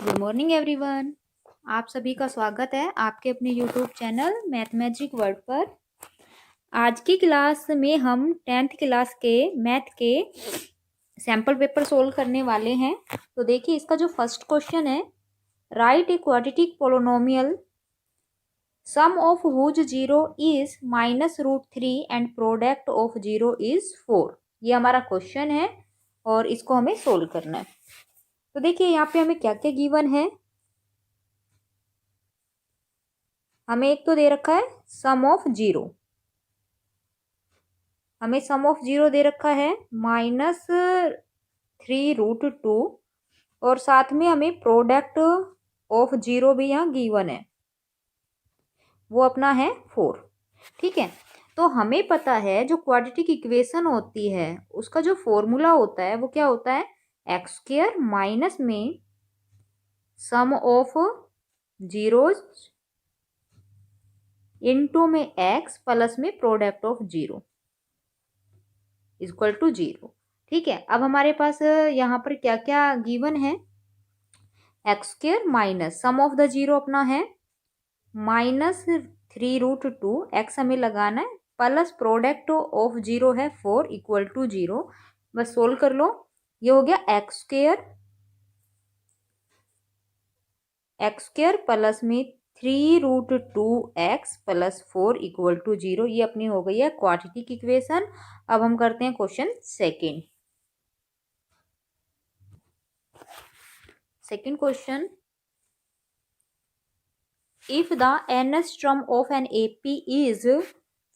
Good morning everyone. आप सभी का स्वागत है आपके अपने YouTube channel math magic world पर। आज की क्लास में हम 10th क्लास के मैथ के सैम्पल पेपर सोल्व करने वाले हैं। तो देखिए, इसका जो फर्स्ट क्वेश्चन है, write a quadratic polynomial sum of whose zero is -√3 and product of zero is 4। ये हमारा क्वेश्चन है और इसको हमें सोल्व करना है। तो देखिए, यहाँ पे हमें क्या क्या गिवन है। हमें एक तो दे रखा है सम ऑफ जीरो, हमें सम ऑफ जीरो दे रखा है -3√2 और साथ में हमें प्रोडक्ट ऑफ जीरो भी यहाँ गिवन है, वो अपना है 4। ठीक है, तो हमें पता है जो क्वाड्रेटिक इक्वेशन होती है उसका जो फॉर्मूला होता है वो क्या होता है, x² माइनस में सम ऑफ जीरोज इनटू में x प्लस में product of zero equal to 0। ठीक है, अब हमारे पास यहाँ पर क्या क्या गिवन है, x² minus sum of the zero अपना है -3√2, x हमें लगाना है, प्लस प्रोडक्ट ऑफ जीरो है 4 इक्वल टू 0। बस सोल्व कर लो, ये हो गया x² प्लस में 3√2x प्लस 4 इक्वल टू 0। ये अपनी हो गई है क्वाड्रेटिक इक्वेशन। अब हम करते हैं question second question, if the nth term of an AP is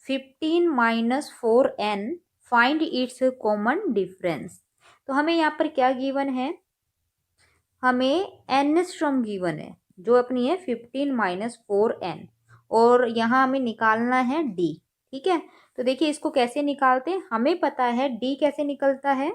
15 minus 4n find its common difference। तो हमें यहाँ पर क्या गिवन है, हमें nth term गिवन है जो अपनी है 15 माइनस 4n और यहाँ हमें निकालना है d। ठीक है, तो देखिए इसको कैसे निकालते हैं, हमें पता है d कैसे निकलता है,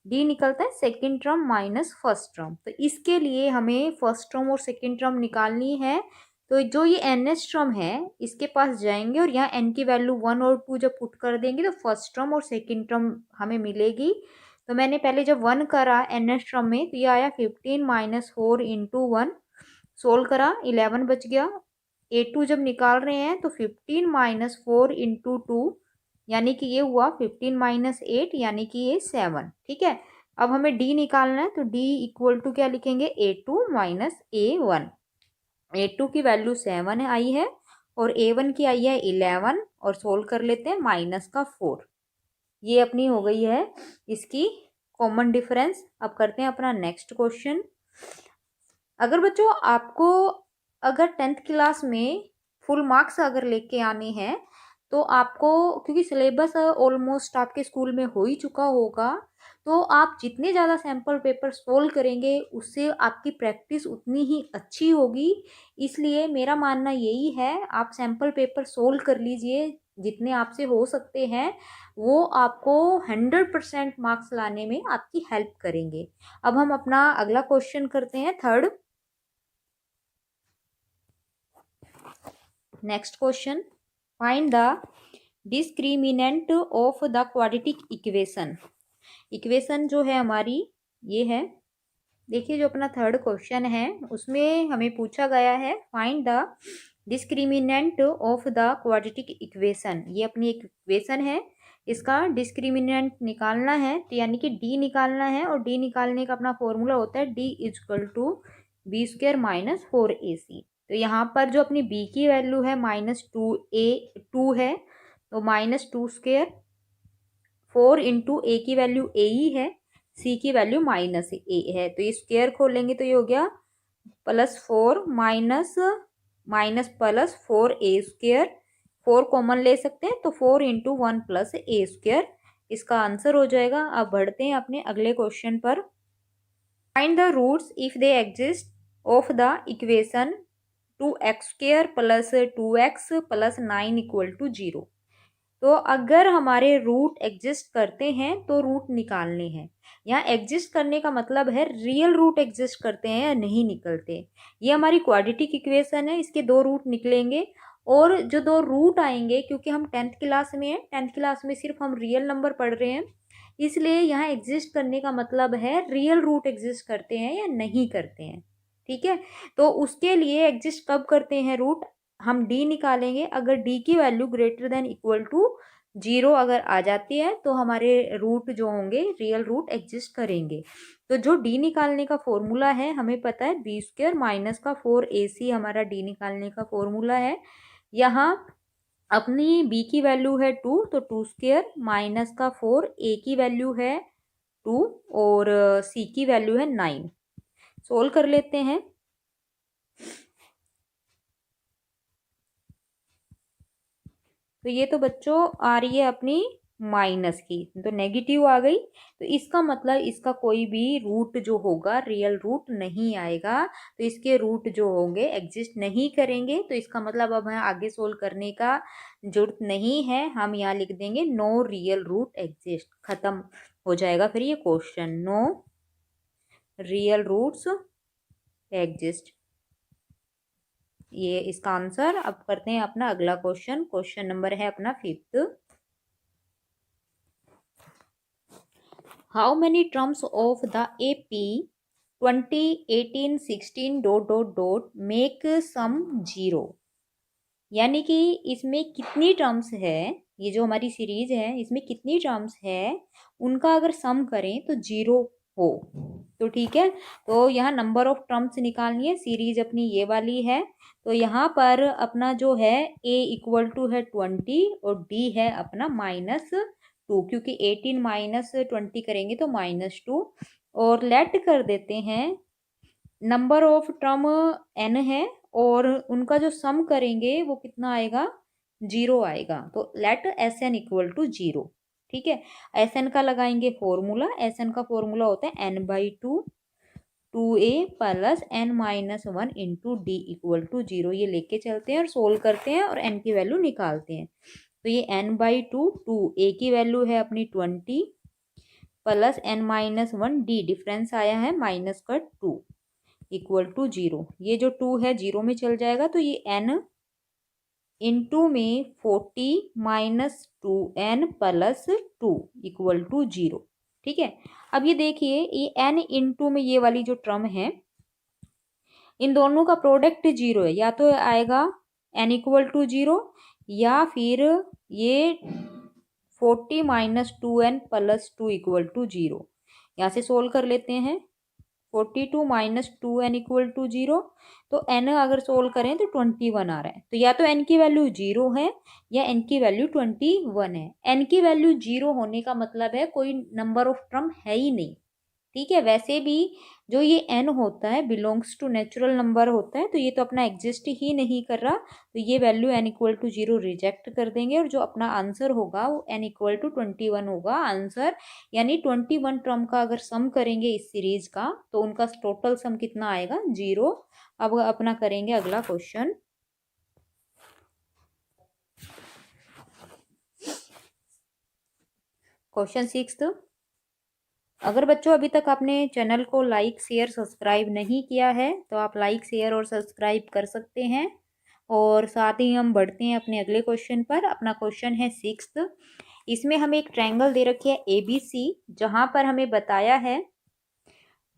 d निकलता है second term minus first term. तो इसके लिए हमें फर्स्ट टर्म और सेकेंड टर्म निकालनी है। तो जो ये nth टर्म है इसके पास जाएंगे और यहाँ n की वैल्यू 1 और 2 जब पुट कर देंगे तो फर्स्ट टर्म और सेकेंड टर्म हमें मिलेगी। तो मैंने पहले जब 1 करा nth टर्म में तो ये आया 15 माइनस 4 इंटू 1, सोल्व करा 11 बच गया। a2 जब निकाल रहे हैं तो 15 माइनस 4 इंटू 2 यानी कि ये हुआ 15 माइनस 8 यानी कि ये 7। ठीक है, अब हमें d निकालना है तो d इक्वल टू क्या लिखेंगे, a2 माइनस a1। a2 की वैल्यू 7 आई है और a1 की आई है 11 और सोल्व कर लेते हैं माइनस का 4। ये अपनी हो गई है इसकी कॉमन डिफरेंस। अब करते हैं अपना नेक्स्ट क्वेश्चन। अगर बच्चों आपको अगर 10th क्लास में फुल मार्क्स अगर लेके आने हैं तो आपको, क्योंकि सिलेबस ऑलमोस्ट आपके स्कूल में हो ही चुका होगा, तो आप जितने ज़्यादा सैम्पल पेपर सोल्व करेंगे उससे आपकी प्रैक्टिस उतनी ही अच्छी होगी। इसलिए मेरा मानना यही है, आप सैम्पल पेपर सोल्व कर लीजिए जितने आपसे हो सकते हैं, वो आपको 100% मार्क्स लाने में आपकी हेल्प करेंगे। अब हम अपना अगला क्वेश्चन करते हैं, third. Next question, find the discriminant of the quadratic equation. Equation जो है हमारी ये है, देखिए जो अपना थर्ड क्वेश्चन है उसमें हमें पूछा गया है find the discriminant of the quadratic equation. ये अपनी एक इक्वेशन है, इसका डिस्क्रिमिनेंट निकालना है तो यानी कि d निकालना है और d निकालने का अपना फॉर्मूला होता है d equal to b² minus 4ac। तो यहाँ पर जो अपनी b की वैल्यू है -2 है तो -2², 4 इंटू ए की वैल्यू ए ही है, सी की वैल्यू -a है, तो ये स्क्वायर खोलेंगे तो ये हो गया +4 माइनस प्लस 4a²। 4 कॉमन ले सकते हैं तो 4 इंटू 1 प्लस a², इसका आंसर हो जाएगा। अब बढ़ते हैं अपने अगले क्वेश्चन पर। Find the roots if they exist of the equation 2x² plus 2x plus 9 equal to 0। तो अगर हमारे रूट एग्जिस्ट करते हैं तो रूट निकालने हैं। यहाँ एग्जिस्ट करने का मतलब है रियल रूट एग्जिस्ट करते हैं या नहीं निकलते। ये हमारी क्वाड्रेटिक इक्वेशन है, इसके 2 रूट निकलेंगे और जो 2 रूट आएंगे, क्योंकि हम 10th क्लास में हैं, 10th क्लास में सिर्फ हम रियल नंबर पढ़ रहे हैं, इसलिए यहाँ एग्जिस्ट करने का मतलब है रियल रूट एग्जिस्ट करते हैं या नहीं करते हैं। ठीक है। तो उसके लिए एग्जिस्ट कब करते हैं रूट, हम डी निकालेंगे, अगर डी की value greater than equal to 0 अगर आ जाती है तो हमारे रूट जो होंगे रियल रूट एग्जिस्ट करेंगे। तो जो डी निकालने का फॉर्मूला है हमें पता है, बी स्क्वायर माइनस का 4ac हमारा डी निकालने का फॉर्मूला है। यहाँ अपनी बी की वैल्यू है 2, तो 2 स्क्वायर माइनस का 4, ए की वैल्यू है 2 और सी की वैल्यू है 9। सोल्व कर लेते हैं। तो ये तो बच्चों आ रही है अपनी माइनस की, तो नेगेटिव आ गई, तो इसका मतलब इसका कोई भी रूट जो होगा रियल रूट नहीं आएगा, तो इसके रूट जो होंगे एग्जिस्ट नहीं करेंगे। तो इसका मतलब अब हमें आगे सोल्व करने का जरूरत नहीं है, हम यहाँ लिख देंगे नो रियल रूट एग्जिस्ट, खत्म हो जाएगा फिर ये question, no real roots exist. ये इसका आंसर। अब करते हैं अपना अगला क्वेश्चन, क्वेश्चन नंबर है अपना 5th। How many terms of the AP 2018-16 dot dot dot make sum 0, यानी कि इसमें कितनी टर्म्स है, ये जो हमारी सीरीज है इसमें कितनी टर्म्स है, उनका अगर सम करें तो 0 हो। तो ठीक है, तो यहाँ नंबर ऑफ टर्म्स निकालनी है, सीरीज अपनी ये वाली है। तो यहाँ पर अपना जो है a इक्वल टू है 20 और d है अपना -2, क्योंकि 18 माइनस 20 करेंगे तो -2, और लेट कर देते हैं नंबर ऑफ टर्म n है और उनका जो सम करेंगे वो कितना आएगा, 0 आएगा। तो let S N equal to 0। ठीक है, एस एन का लगाएंगे फॉर्मूला, एस एन का फॉर्मूला होता है n/2 2a plus n-1 into D equal to 0। ये लेके चलते हैं और सोल्व करते हैं और n की वैल्यू निकालते हैं। तो ये n/2 2a की वैल्यू है अपनी 20 प्लस n-1 डी डिफरेंस आया है -2 इक्वल टू 0। ये जो 2 है 0 में चल जाएगा, तो ये n इंटू में 40 -2n प्लस 2 इक्वल टू 0। ठीक है, अब ये देखिए ये n इंटू में ये वाली जो टर्म है इन दोनों का प्रोडक्ट 0 है, या तो आएगा n इक्वल टू 0 या फिर ये 40 -2n प्लस 2 इक्वल टू 0। यहाँ से सोल्व कर लेते हैं, 42 -2n इक्वल टू 0, तो n अगर सोल्व करें तो 21 आ रहा है। तो या तो n की वैल्यू 0 है या n की वैल्यू 21 है। n की वैल्यू 0 होने का मतलब है कोई नंबर ऑफ टर्म है ही नहीं। ठीक है, वैसे भी जो ये n होता है बिलोंग्स टू नेचुरल नंबर होता है, तो ये तो अपना एग्जिस्ट ही नहीं कर रहा, तो ये value n equal to 0 reject कर देंगे और जो अपना आंसर होगा वो n इक्वल टू 21 होगा आंसर। यानी 21 टर्म का अगर सम करेंगे इस सीरीज का तो उनका टोटल सम कितना आएगा, 0। अब अपना करेंगे अगला क्वेश्चन, क्वेश्चन 6। अगर बच्चों अभी तक आपने चैनल को लाइक शेयर सब्सक्राइब नहीं किया है तो आप लाइक शेयर और सब्सक्राइब कर सकते हैं। और साथ ही हम बढ़ते हैं अपने अगले क्वेश्चन पर। अपना क्वेश्चन है 6th। इसमें हमें एक ट्रायंगल दे रखी है ABC, जहां पर हमें बताया है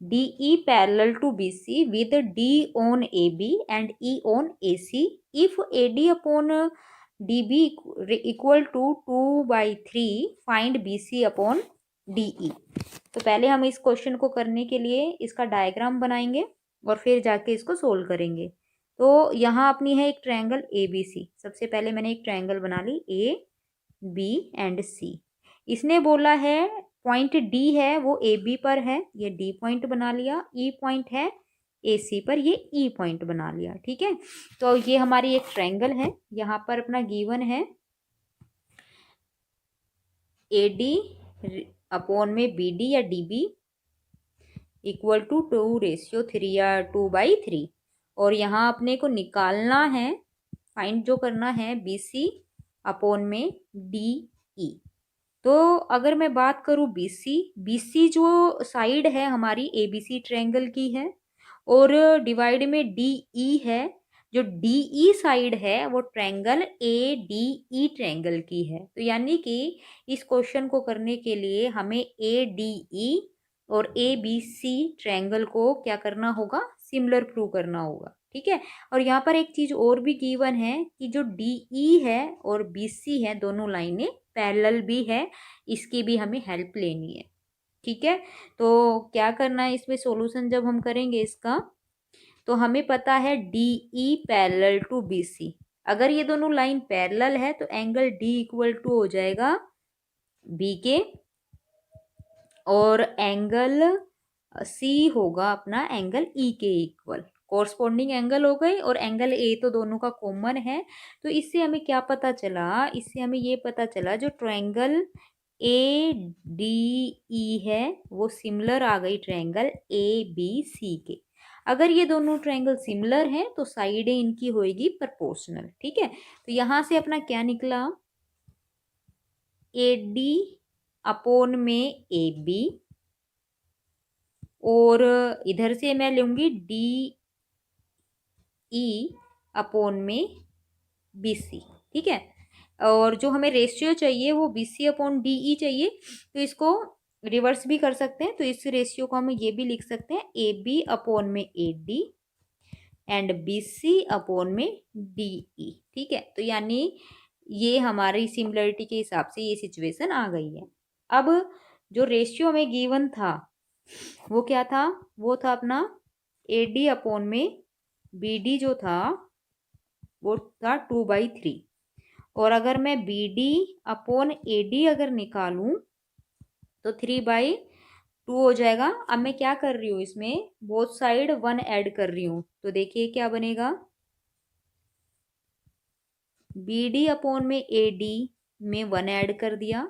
DE parallel to BC with D on AB and E on AC if AD upon DB equal to 2/3 find BC upon DE। तो पहले हम इस क्वेश्चन को करने के लिए इसका डायग्राम बनाएंगे और फिर जाके इसको सोल्व करेंगे। तो यहाँ अपनी है एक ट्रायंगल ABC। सबसे पहले मैंने एक ट्रायंगल बना ली AB एंड C। इसने बोला है पॉइंट D है वो AB पर है, ये D पॉइंट बना लिया, E पॉइंट है AC पर, ये E पॉइंट बना लिया। ठीक है, तो ये हमारी एक ट्रायंगल है। यहाँ पर अपना गिवन है AD अपॉन में BD या DB इक्वल टू 2/3 या 2/3, और यहाँ अपने को निकालना है, फाइंड जो करना है BC अपॉन में DE। तो अगर मैं बात करूँ BC जो साइड है हमारी ABC ट्रायंगल की है और डिवाइड में DE है, जो DE साइड है वो ट्रायंगल ADE ट्रायंगल की है। तो यानी कि इस क्वेश्चन को करने के लिए हमें ADE और ए बी सी ट्रायंगल को क्या करना होगा, सिमिलर प्रूव करना होगा। ठीक है, और यहाँ पर एक चीज और भी गिवन है कि जो डी ई है और बी सी है दोनों लाइनें पैरेलल भी है, इसकी भी हमें हेल्प लेनी है। ठीक है, तो क्या करना है इसमें सॉल्यूशन जब हम करेंगे इसका, तो हमें पता है D E parallel to B C. अगर ये दोनों लाइन पैरेलल है तो एंगल डी इक्वल टू हो जाएगा बी के, और एंगल सी होगा अपना एंगल ई के इक्वल, कोरस्पॉन्डिंग एंगल हो गई, और एंगल ए तो दोनों का कॉमन है। तो इससे हमें क्या पता चला, इससे हमें ये पता चला जो ट्रायंगल ए डी ई है वो सिमिलर आ गई ट्रायंगल ए बी सी के। अगर ये दोनों ट्रायंगल सिमिलर हैं तो साइडें इनकी होएगी प्रोपोर्शनल। ठीक है, तो यहाँ से अपना क्या निकला, ए डी अपॉन में ए बी, और इधर से मैं लूंगी डी ई अपॉन में बी सी। ठीक है, और जो हमें रेशियो चाहिए वो B C upon D E चाहिए, तो इसको रिवर्स भी कर सकते हैं। तो इस रेशियो को हम ये भी लिख सकते हैं ए बी अपॉन में A D and B C upon में डी ई। ठीक है, तो यानी ये हमारी सिमिलरिटी के हिसाब से ये सिचुएशन आ गई है। अब जो रेशियो में गिवन था वो क्या था, वो था अपना ए डी अपॉन में बी डी जो था वो था 2/3, और अगर मैं B D upon A D अगर निकालूं तो 3/2 हो जाएगा। अब मैं क्या कर रही हूँ, इसमें बोथ साइड 1 ऐड कर रही हूँ, तो देखिए क्या बनेगा, बी डी अपॉन में ए डी में 1 ऐड कर दिया,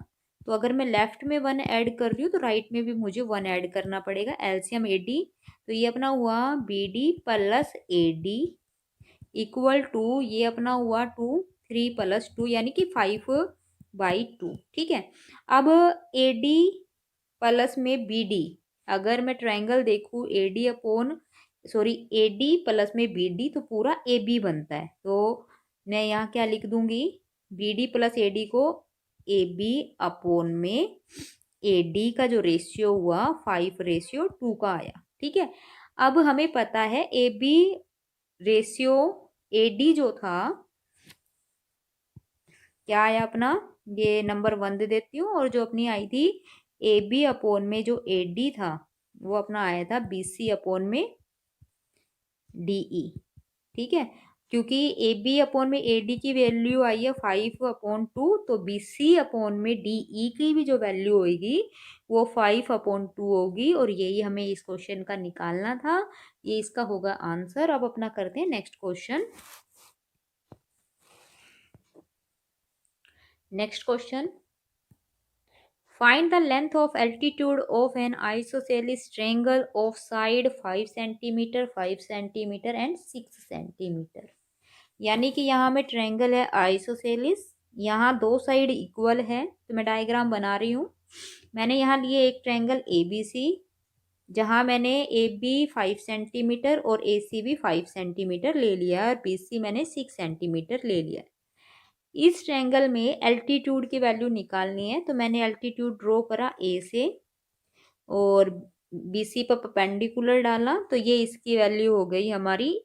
तो अगर मैं लेफ्ट में 1 ऐड कर रही हूँ तो राइट में भी मुझे 1 ऐड करना पड़ेगा, एलसीएम ए डी। तो ये अपना हुआ B D plus A D equal to, ये अपना हुआ 3 + 2 यानी कि 5/2। ठीक है, अब ए डी प्लस में बी डी, अगर मैं ट्रायंगल देखूँ ए D upon A D plus में बी डी तो पूरा ए बी बनता है। तो मैं यहाँ क्या लिख दूंगी, B D plus A D को ए बी अपॉन में ए डी का जो रेशियो हुआ 5:2 का आया। ठीक है, अब हमें पता है A B ratio A D जो था क्या आया अपना, ये नंबर 1 दे देती हूँ, और जो अपनी आई थी ए बी अपॉन में जो ए डी था वो अपना आया था बी सी अपॉन में डी ई। ठीक है, क्योंकि ए बी अपॉन में ए डी की वैल्यू आई है 5/2, तो बी सी अपॉन में डी ई की भी जो वैल्यू होगी वो 5/2 होगी, और यही हमें इस क्वेश्चन का निकालना था। ये इसका होगा आंसर। अब अपना करते हैं next question. Next question, find the length of altitude of an isosceles triangle of side 5 cm, 5 cm and 6 cm। यानी कि यहाँ में ट्रायंगल है आइसोसेलिस, यहाँ दो साइड इक्वल है, तो मैं डायग्राम बना रही हूँ। मैंने यहाँ लिए एक ट्रायंगल ए बी सी, जहाँ मैंने ए बी 5 सेंटीमीटर और ए सी भी 5 सेंटीमीटर ले लिया, और बी सी मैंने 6 सेंटीमीटर ले लिया। इस ट्रायंगल में एल्टीट्यूड की वैल्यू निकालनी है, तो मैंने एल्टीट्यूड ड्रॉ करा ए से और बी सी पर परपेंडिकुलर डाला, तो ये इसकी वैल्यू हो गई हमारी,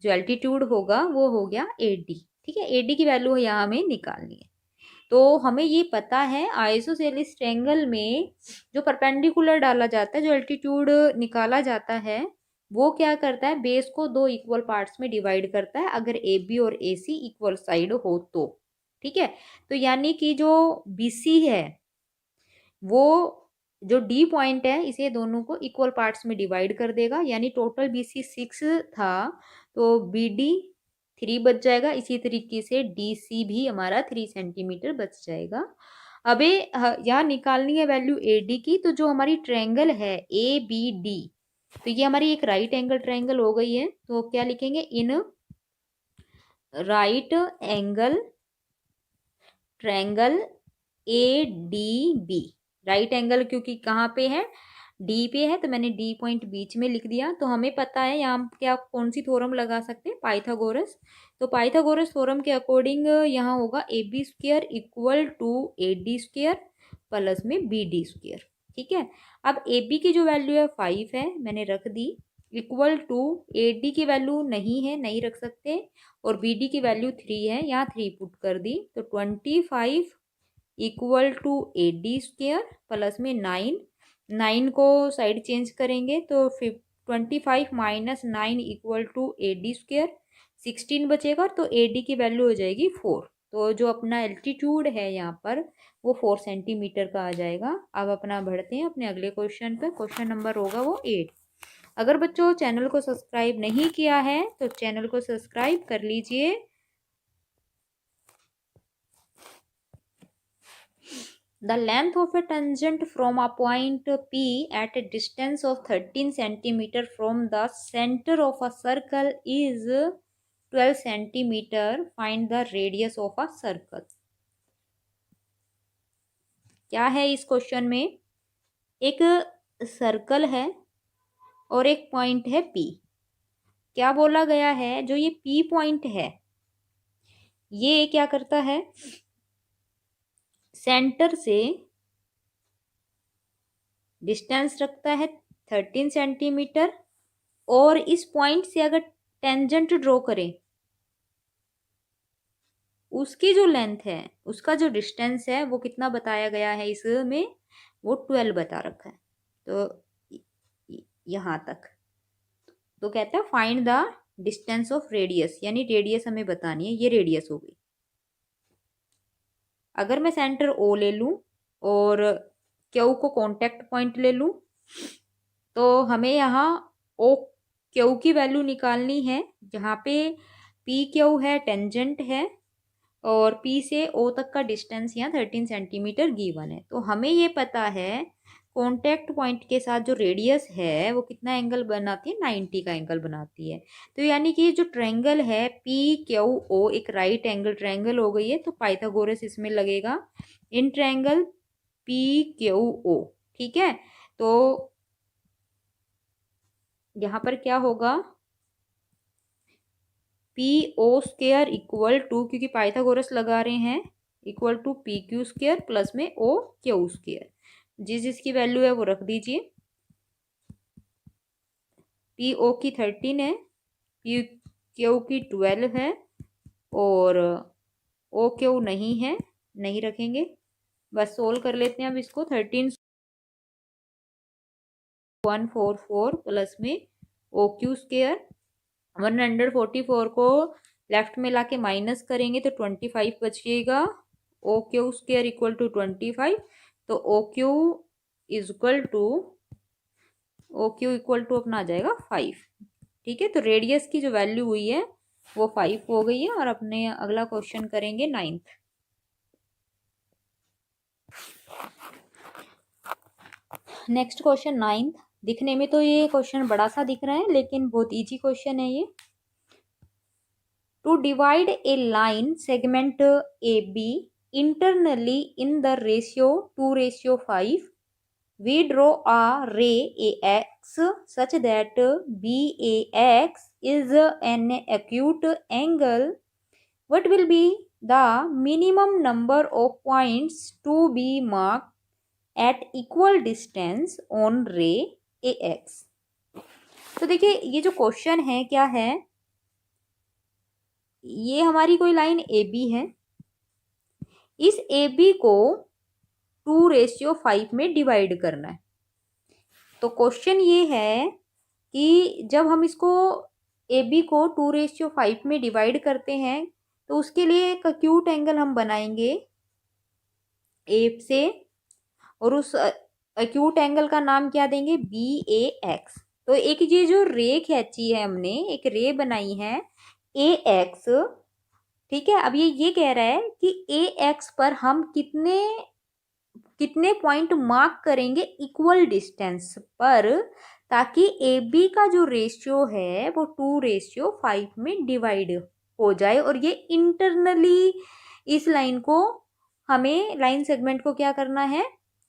जो एल्टीट्यूड होगा वो हो गया ए डी। ठीक है, ए डी की वैल्यू यहाँ हमें निकालनी है। तो हमें ये पता है आइसोसेलिस ट्रायंगल में जो परपेंडिकुलर डाला जाता है, जो एल्टीट्यूड निकाला जाता है, वो क्या करता है, बेस को 2 इक्वल पार्ट्स में डिवाइड करता है, अगर ए बी और ए सी इक्वल साइड हो तो। ठीक है, तो यानी कि जो बी सी है वो जो डी पॉइंट है इसे दोनों को इक्वल पार्ट्स में डिवाइड कर देगा, यानी टोटल बी सी 6 था तो बी डी 3 बच जाएगा। इसी तरीके से डी सी भी हमारा 3 सेंटीमीटर बच जाएगा। अब यहाँ निकालनी है वैल्यू ए डी की, तो जो हमारी ट्रायंगल है ए बी डी, तो ये हमारी एक राइट एंगल ट्रायंगल हो गई है। तो क्या लिखेंगे, in right angle triangle A D B, right angle क्योंकि कहाँ पे है, डी पे है, तो मैंने डी पॉइंट बीच में लिख दिया। तो हमें पता है यहाँ क्या कौन सी थ्योरम लगा सकते हैं, पाइथागोरस। तो पाइथागोरस थ्योरम के अकॉर्डिंग यहाँ होगा A B square equal to A D square plus में बी डी स्क्वायर। ठीक है। अब ए बी की जो वैल्यू है 5 है, मैंने रख दी, इक्वल टू ए डी की वैल्यू नहीं है, नहीं रख सकते, और बी डी की वैल्यू 3 है, यहाँ 3 पुट कर दी, तो 25 equal to A D square plus में 9 को साइड चेंज करेंगे तो 25 minus 9 equal to A D square, 16 बचेगा, तो ए डी की वैल्यू हो जाएगी 4। तो जो अपना एल्टीट्यूड है यहाँ पर वो 4 सेंटीमीटर का आ जाएगा। अब अपना बढ़ते हैं अपने अगले क्वेश्चन पे। क्वेश्चन नंबर होगा वो 8। अगर बच्चों चैनल को सब्सक्राइब नहीं किया है तो चैनल को सब्सक्राइब कर लीजिए। The length of a tangent from a point P at a distance of 13 centimeter from the center of a circle is 12 centimeter. Find the radius of a circle. क्या है इस क्वेश्चन में? एक circle है और एक पॉइंट है P। क्या बोला गया है? जो ये P पॉइंट है ये क्या करता है? सेंटर से डिस्टेंस रखता है 13 सेंटीमीटर, और इस पॉइंट से अगर टेंजेंट ड्रॉ करें उसकी जो लेंथ है, उसका जो डिस्टेंस है वो कितना बताया गया है इसमें? वो 12 बता रखा है। तो यहाँ तक तो कहता है find the distance of radius, यानी रेडियस हमें बतानी है। ये रेडियस हो गई। अगर मैं सेंटर ओ ले लूँ और क्यू को कांटेक्ट पॉइंट ले लूँ तो हमें यहाँ ओ क्यू की वैल्यू निकालनी है, जहाँ पे पी क्यू है, टेंजेंट है, और पी से ओ तक का डिस्टेंस यहाँ 13 सेंटीमीटर गिवन है। तो हमें ये पता है कांटेक्ट पॉइंट के साथ जो रेडियस है वो कितना एंगल बनाती है? 90 का एंगल बनाती है। तो यानी कि जो ट्रायंगल है पी क्यू ओ एक राइट एंगल ट्रायंगल हो गई है, तो पाइथागोरस इसमें लगेगा in triangle P Q O. ठीक है, तो यहाँ पर क्या होगा? P O square equal to, क्योंकि पाइथागोरस लगा रहे हैं, equal to P Q square plus में ओ क्यू स्क्वेयर। जिसकी वैल्यू है वो रख दीजिए। पी ओ की 13 है, पी क्यू की 12 है, और ओ क्यू नहीं है, नहीं रखेंगे। बस सोल्व कर लेते हैं अब इसको। 13 144 प्लस में ओ क्यू स्क्वेयर, 144 को लेफ्ट में लाके माइनस करेंगे तो 25 बचिएगा। O Q square equal to 25, तो ओ क्यू इक्वल टू अपना आ जाएगा 5। ठीक है, तो रेडियस की जो वैल्यू हुई है वो 5 हो गई है। और अपने अगला क्वेश्चन करेंगे 9th। Next question 9th। दिखने में तो ये क्वेश्चन बड़ा सा दिख रहा है, लेकिन बहुत इजी क्वेश्चन है ये। To divide a line segment A B internally in the ratio 2:5, we draw a ray AX such that BAX is an acute angle. What will be the minimum number of points to be marked at equal distance on ray AX? तो देखिए ये जो question है क्या है, ये हमारी कोई लाइन ए बी है, इस ए बी को 2:5 में डिवाइड करना है। तो क्वेश्चन ये है कि जब हम इसको ए बी को 2:5 में डिवाइड करते हैं तो उसके लिए एक एक्यूट एंगल हम बनाएंगे ए से, और उस एक्यूट एंगल का नाम क्या देंगे? BAX। तो एक ये जो रे खींची है हमने, एक रे बनाई है AX। ठीक है, अब ये कह रहा है कि AX पर हम कितने पॉइंट मार्क करेंगे इक्वल डिस्टेंस पर, ताकि ए बी का जो रेशियो है वो 2:5 में डिवाइड हो जाए, और ये इंटरनली इस लाइन को, हमें लाइन सेगमेंट को क्या करना है?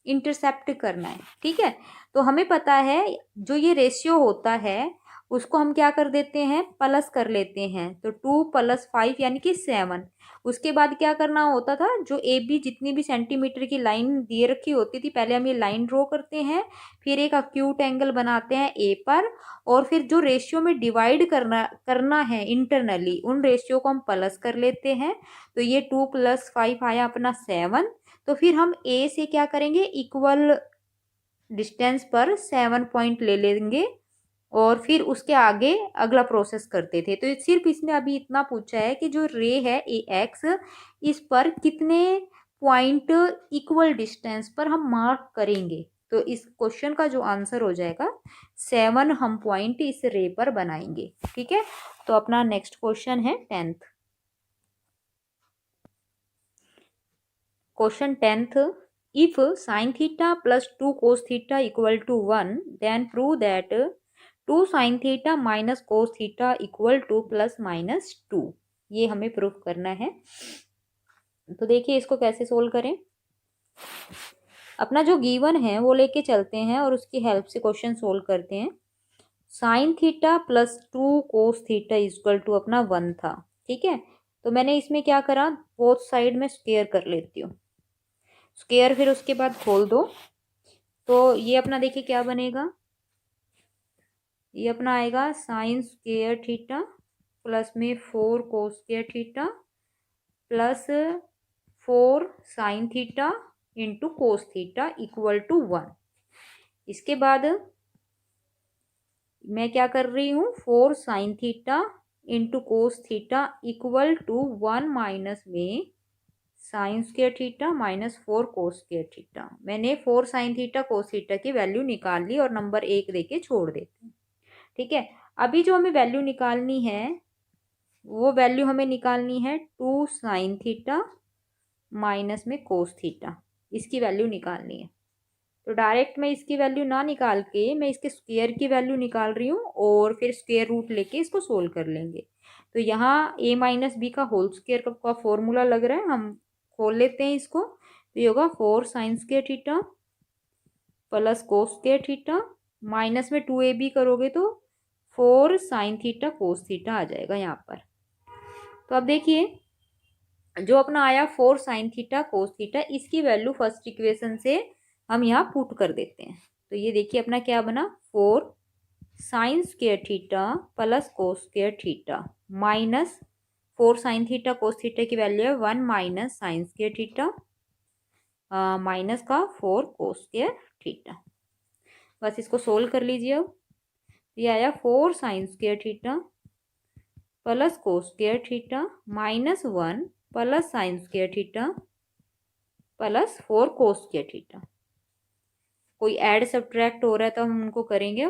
इंटरसेप्ट करना है। ठीक है, तो हमें पता है जो ये रेशियो होता है उसको हम क्या कर देते हैं, प्लस कर लेते हैं। तो 2 + 5 यानी कि 7। उसके बाद क्या करना होता था, जो ए बी जितनी भी सेंटीमीटर की लाइन दिए रखी होती थी, पहले हम ये लाइन ड्रॉ करते हैं, फिर एक अक्यूट एंगल बनाते हैं ए पर, और फिर जो रेशियो में डिवाइड करना है इंटरनली, उन रेशियो को हम प्लस कर लेते हैं। तो ये 2 + 5 आया अपना 7। तो फिर हम ए से क्या करेंगे, इक्वल डिस्टेंस पर 7 पॉइंट ले लेंगे, और फिर उसके आगे अगला प्रोसेस करते थे। तो सिर्फ इसने अभी इतना पूछा है कि जो रे है ए एक्स, इस पर कितने पॉइंट इक्वल डिस्टेंस पर हम मार्क करेंगे। तो इस क्वेश्चन का जो आंसर हो जाएगा 7 हम पॉइंट इस रे पर बनाएंगे। ठीक है, तो अपना नेक्स्ट क्वेश्चन है 10th। Question 10th, if sin theta plus 2 cos theta equal to 1, then prove that 2 sin theta minus cos theta equal to ±2। ये हमें प्रूफ करना है। तो देखिए इसको कैसे सोल्व करें। अपना जो गिवन है वो लेके चलते हैं और उसकी हेल्प से क्वेश्चन सोल्व करते हैं। Sine theta plus 2 cos theta equal to अपना 1 था। ठीक है, तो मैंने इसमें क्या करा, बोथ साइड में स्क्वायर कर लेती हूँ। स्क्वायर फिर उसके बाद खोल दो, तो ये अपना देखिए क्या बनेगा, ये अपना आएगा साइन स्क्वायर थीटा प्लस में 4 cos square theta plus 4 sine theta into cos theta equal to 1। इसके बाद मैं क्या कर रही हूँ, 4 sine theta into cos theta equal to 1 minus में sine square theta minus 4 cos square theta. मैंने 4 साइन थीटा कोस थीटा की वैल्यू निकाल ली और नंबर 1 देके छोड़ देते हैं। ठीक है, अभी जो हमें वैल्यू निकालनी है वो वैल्यू हमें निकालनी है 2 साइन थीटा माइनस में कोस थीटा, इसकी वैल्यू निकालनी है। तो डायरेक्ट मैं इसकी वैल्यू ना निकाल के मैं इसके स्क्वायर की वैल्यू निकाल रही हूँ, और फिर स्क्वायर रूट लेके इसको सोल्व कर लेंगे। तो यहाँ a माइनस बी का होल स्क्वायर का फॉर्मूला लग रहा है, हम खोल लेते हैं इसको। तो ये होगा 4 sign square theta plus cos square theta minus में 2ab करोगे तो 4 साइन थीटा कोस थीटा आ जाएगा यहाँ पर। तो अब देखिए जो अपना आया 4 साइन थीटा कोस थीटा, इसकी वैल्यू फर्स्ट इक्वेशन से हम यहाँ पुट कर देते हैं। तो ये देखिए अपना क्या बना, 4 sign square theta plus cos square theta minus 4 sine theta cos theta की वैल्यू है 1 minus sign square theta minus का 4 कोस स्क्वायर थीटा। बस इसको सोल्व कर लीजिए। अब ये आया 4 sign square theta plus cos square theta minus 1 plus sign square theta plus 4 cos square theta. कोई ऐड सब्ट्रैक्ट हो रहा है तो हम उनको करेंगे।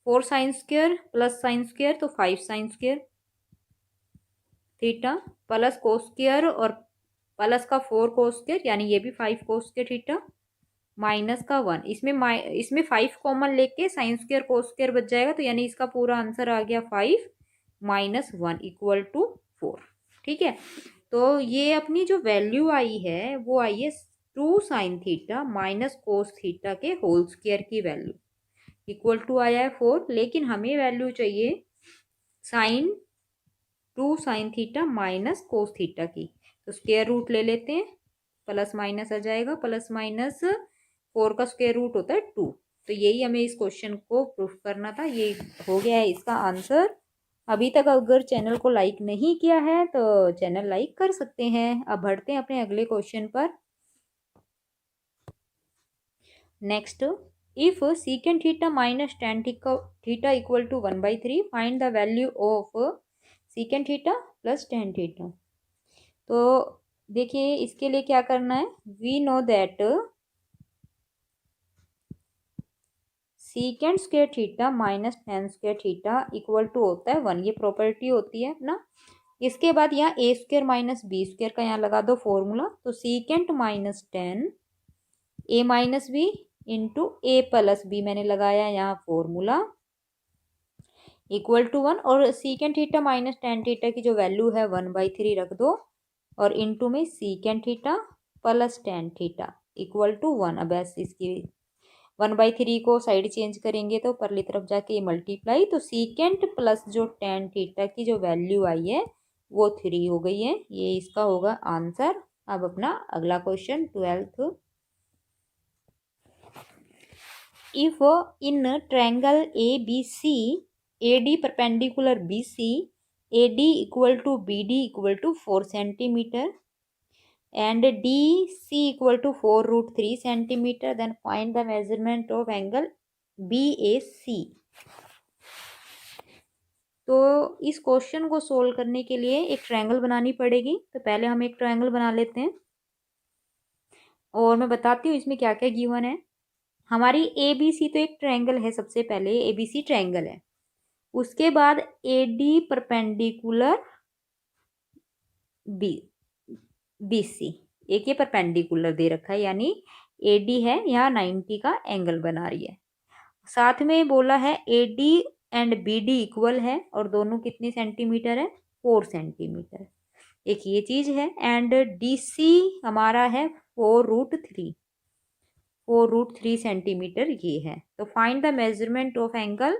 4 sine square plus sine square तो 5 sign square theta plus cos square और प्लस का 4 कोस स्क्वायर, यानी ये भी 5 कोस स्क्वायर थीटा माइनस का 1। इसमें 5 कॉमन लेके साइन स्क्वायर कोस स्क्वायर बच जाएगा, तो यानी इसका पूरा आंसर आ गया 5 माइनस 1 इक्वल टू 4। ठीक है, तो ये अपनी जो वैल्यू आई है वो आई है 2 sine theta minus cos theta के होल स्क्वायर की वैल्यू इक्वल टू आया है 4, लेकिन हमें वैल्यू चाहिए sine 2 sine theta minus cos theta की। तो स्क्वायर रूट ले लेते हैं, प्लस माइनस आ जाएगा, प्लस माइनस 4 का स्क्वायर रूट होता है 2। तो यही हमें इस क्वेश्चन को प्रूफ करना था। ये हो गया है इसका आंसर। अभी तक अगर चैनल को लाइक नहीं किया है तो चैनल लाइक कर सकते हैं। अब बढ़ते हैं अपने अगले क्वेश्चन पर। Next, if secant theta minus tan theta equal to 1/3, find the value of secant theta plus tan theta. तो देखिए इसके लिए क्या करना है, we know that secant square theta minus tan square theta equal to होता है 1। ये प्रॉपर्टी होती है ना। इसके बाद यहाँ ए स्क्वायर माइनस बी स्क्वायर का यहाँ लगा दो फॉर्मूला। तो सीकेंट माइनस टेन ए माइनस बी इंटू ए प्लस बी मैंने लगाया यहाँ फॉर्मूला इक्वल टू 1। और secant theta minus tan theta की जो वैल्यू है 1/3 रख दो, और इंटू में secant theta plus tan theta equal to 1। अब ऐसे इसकी 1/3 को साइड चेंज करेंगे तो परली तरफ जाके ये मल्टीप्लाई, तो सीकेंट प्लस जो टेन थीटा की जो वैल्यू आई है वो 3 हो गई है। ये इसका होगा आंसर। अब अपना अगला question 12th। If in triangle A B C A D perpendicular B C A D equal to B D equal to 4 centimetre and DC equal to 4√3 centimeter, then find the measurement of angle BAC। तो इस question को solve करने के लिए एक triangle बनानी पड़ेगी। तो पहले हम एक ट्रायंगल बना लेते हैं और मैं बताती हूँ इसमें क्या क्या गिवन है। हमारी ABC तो एक ट्रायंगल है, सबसे पहले ABC ट्रायंगल है। उसके बाद AD परपेंडिकुलर BC, एक ये परपेंडिकुलर दे रखा है, यानी AD है, यहाँ 90 का एंगल बना रही है। साथ में बोला है AD एंड BD इक्वल है और दोनों कितने सेंटीमीटर है, 4 सेंटीमीटर। एक ये चीज है। एंड DC हमारा है 4√3 सेंटीमीटर ये है। तो find the measurement of angle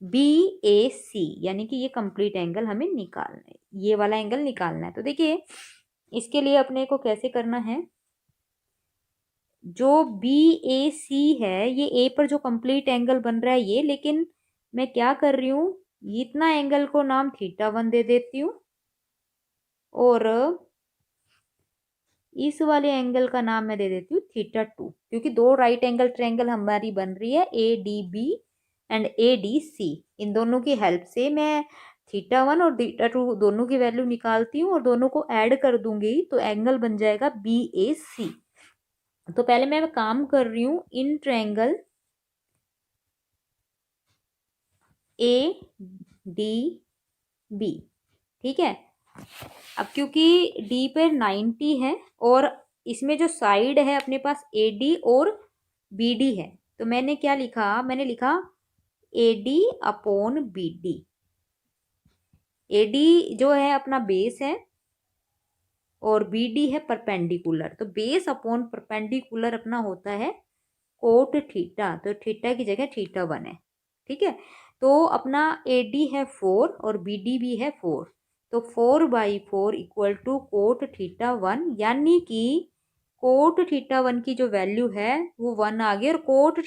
BAC, यानी कि ये कंप्लीट एंगल हमें निकालना है, ये वाला एंगल निकालना है। तो देखिए इसके लिए अपने को कैसे करना है, जो BAC है ये A पर जो कंप्लीट एंगल बन रहा है ये, लेकिन मैं क्या कर रही हूँ, इतना एंगल को नाम θ1 दे देती हूँ और इस वाले एंगल का नाम मैं दे देती हूँ θ2, क्योंकि दो राइट एंगल ट्रायंगल हमारी बन रही है ADB एंड ADC। इन दोनों की हेल्प से मैं θ1 और θ2 दोनों की वैल्यू निकालती हूँ और दोनों को ऐड कर दूंगी तो एंगल बन जाएगा BAC। तो पहले मैं काम कर रही हूँ इन ट्रायंगल ADB, ठीक है। अब क्योंकि D पे 90 है और इसमें जो साइड है अपने पास AD और BD है, तो मैंने क्या लिखा, मैंने लिखा AD अपॉन BD। AD जो है अपना बेस है और BD है परपेंडिकुलर, तो बेस अपॉन परपेंडिकुलर अपना होता है कोट थीटा, तो थीटा की जगह θ1 है, ठीक है। तो अपना AD है 4 और BD भी है 4, तो 4/4 इक्वल टू कोट θ1, यानी कि कोट θ1 की जो वैल्यू है वो 1 आ गई। और कोट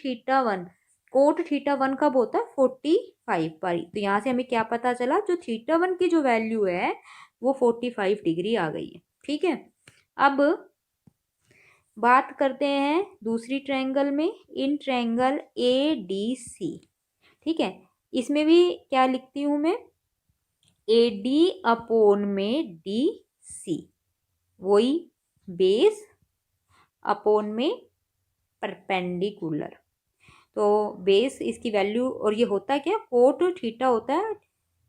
θ1 कब होता है, 45 पर। तो यहाँ से हमें क्या पता चला, जो θ1 की जो वैल्यू है वो 45 डिग्री आ गई है, ठीक है। अब बात करते हैं दूसरी ट्रायंगल में, इन ट्रायंगल ADC, ठीक है। इसमें भी क्या लिखती हूँ मैं, AD अपॉन में DC, वही बेस अपॉन में परपेंडिकुलर। तो बेस इसकी वैल्यू, और ये होता क्या, कोट थीटा होता है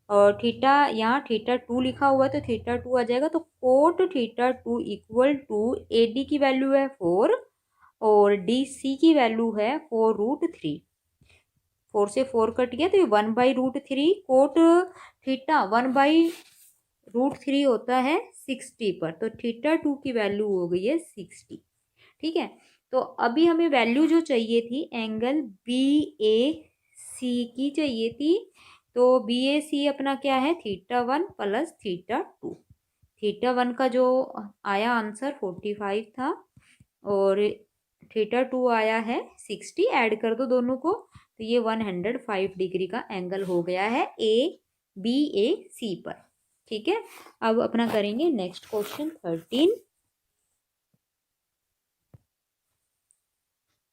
और थीटा यहाँ θ2 लिखा हुआ है तो θ2 आ जाएगा। तो कोट θ2 इक्वल टू AD की वैल्यू है 4 और DC की वैल्यू है 4√3। 4 से 4 कट गया तो ये 1/√3, कोट थीटा 1/√3 होता है 60 पर, तो θ2 की वैल्यू हो गई है 60, ठीक है। तो अभी हमें वैल्यू जो चाहिए थी एंगल BAC की चाहिए थी, तो BAC अपना क्या है, θ1 प्लस θ2। θ1 का जो आया आंसर 45 था और θ2 आया है 60, ऐड कर दो दोनों को तो ये 105 डिग्री का एंगल हो गया है BAC पर, ठीक है। अब अपना करेंगे next question 13।